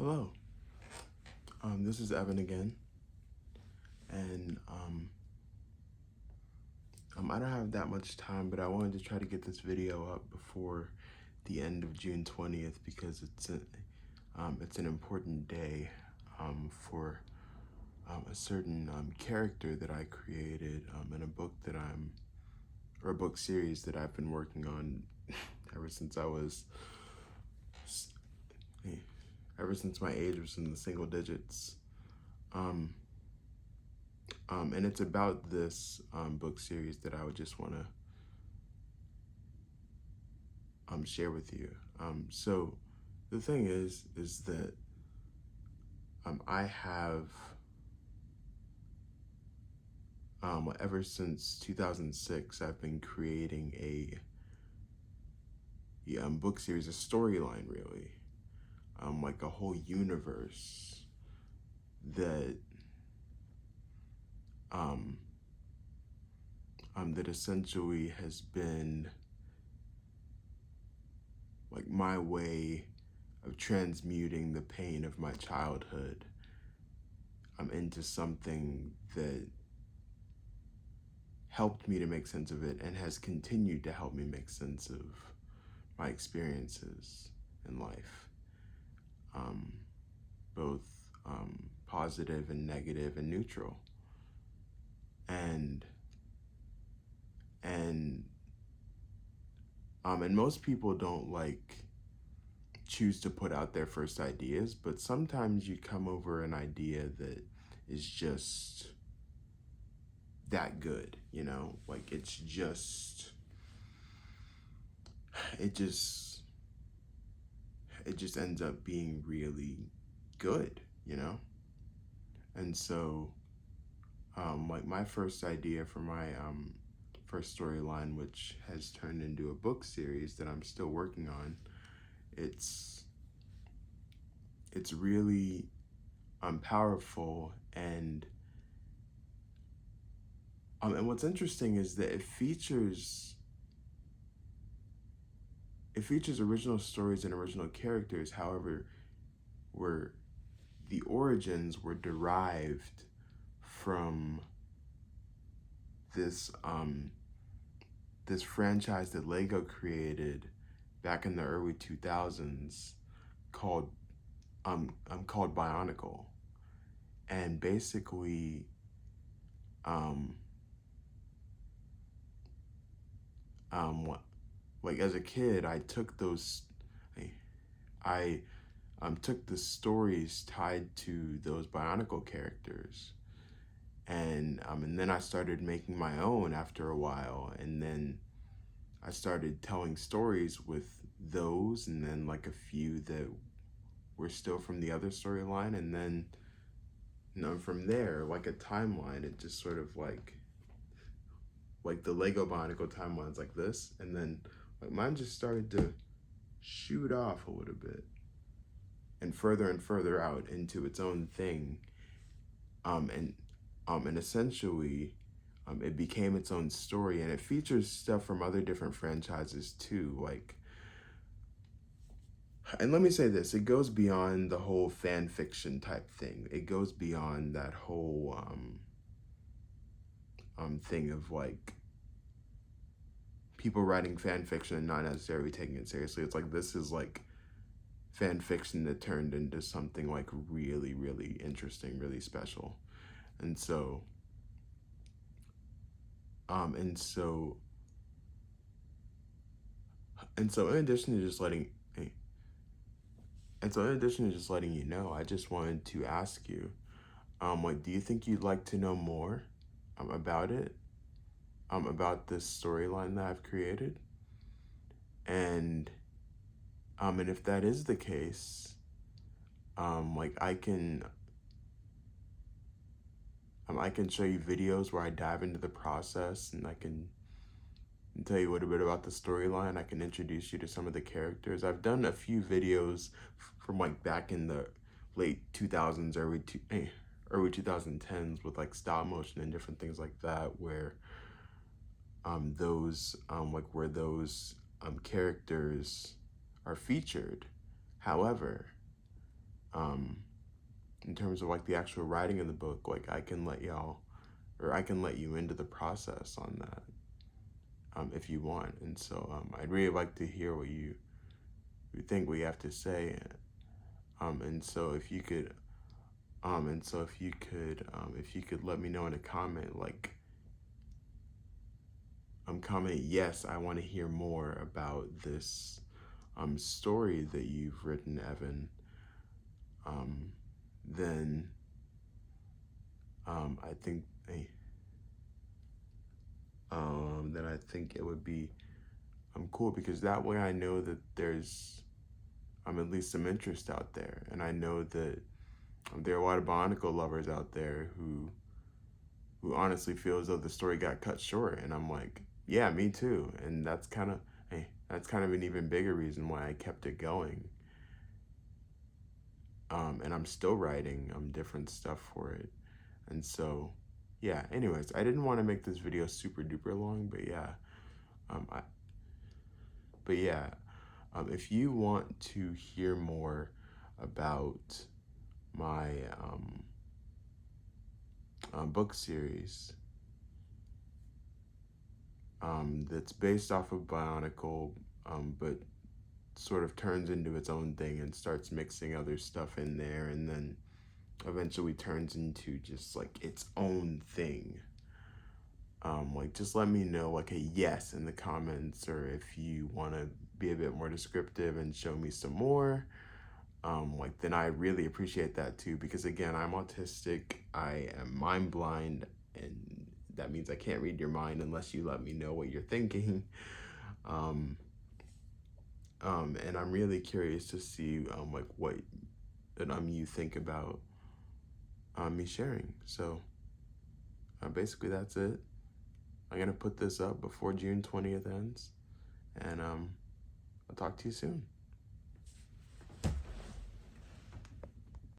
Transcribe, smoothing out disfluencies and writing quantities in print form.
Hello, this is Evan again, and I don't have that much time, but I wanted to try to get this video up before the end of June 20th because it's an important day for a certain character that I created in a book or a book series that I've been working on ever since ever since my age was in the single digits. And it's about this book series that I would just want to share with you. So the thing is that I have ever since 2006 I've been creating a book series, a storyline really, like a whole universe that that essentially has been like my way of transmuting the pain of my childhood into something that helped me to make sense of it and has continued to help me make sense of my experiences in life, both positive and negative and neutral. And most people don't choose to put out their first ideas, but sometimes you come over an idea that is just that good, like it just ends up being really good, And so like my first idea for my first storyline, which has turned into a book series that I'm still working on, it's really powerful, and what's interesting is that it features original stories and original characters. However, where the origins were derived from this this franchise that Lego created back in the early 2000s called Bionicle. And basically like as a kid, I took took the stories tied to those Bionicle characters, and then I started making my own after a while, and then I started telling stories with those, and then like a few that were still from the other storyline, and then from there, like a timeline, it just sort of like the Lego Bionicle timeline's like this, and then like mine just started to shoot off a little bit and further out into its own thing, and essentially it became its own story, and it features stuff from other different franchises too, and let me say this, it goes beyond the whole fan fiction type thing. It goes beyond that whole thing of like people writing fan fiction and not necessarily taking it seriously. It's like, this is like fan fiction that turned into something like really, really interesting, really special. And so in addition to just letting you know, I just wanted to ask you, like, do you think you'd like to know more about it, about this storyline that I've created? And if that is the case, like I can show you videos where I dive into the process, and I can tell you a little bit about the storyline. I can introduce you to some of the characters. I've done a few videos from like back in the late 2000s, early 2010s with like stop motion and different things like that, where those characters are featured. However, um, in terms of like the actual writing of the book, like I can let y'all, or I can let you into the process on that, if you want. And so I'd really like to hear what you think we have to say. And so if you could, if you could let me know in a comment, like, comment, yes, I want to hear more about this story that you've written, Evan. Um, then I think, then I think it would be cool, because that way I know that there's at least some interest out there, and I know that there are a lot of Bionicle lovers out there who honestly feel as though the story got cut short, and I'm like, yeah, me too, and that's kind of an even bigger reason why I kept it going. And I'm still writing different stuff for it, and so yeah. Anyways, I didn't want to make this video super duper long, but yeah, I, but yeah, if you want to hear more about my book series that's based off of Bionicle, but sort of turns into its own thing and starts mixing other stuff in there, and then eventually turns into just like its own thing. Like, just let me know like a yes in the comments, or if you want to be a bit more descriptive and show me some more, like, then I really appreciate that too, because again, I'm autistic, I am mind blind, and that means I can't read your mind unless you let me know what you're thinking. um, and I'm really curious to see like what you think about me sharing. So basically that's it. I'm gonna put this up before June 20th ends, and I'll talk to you soon.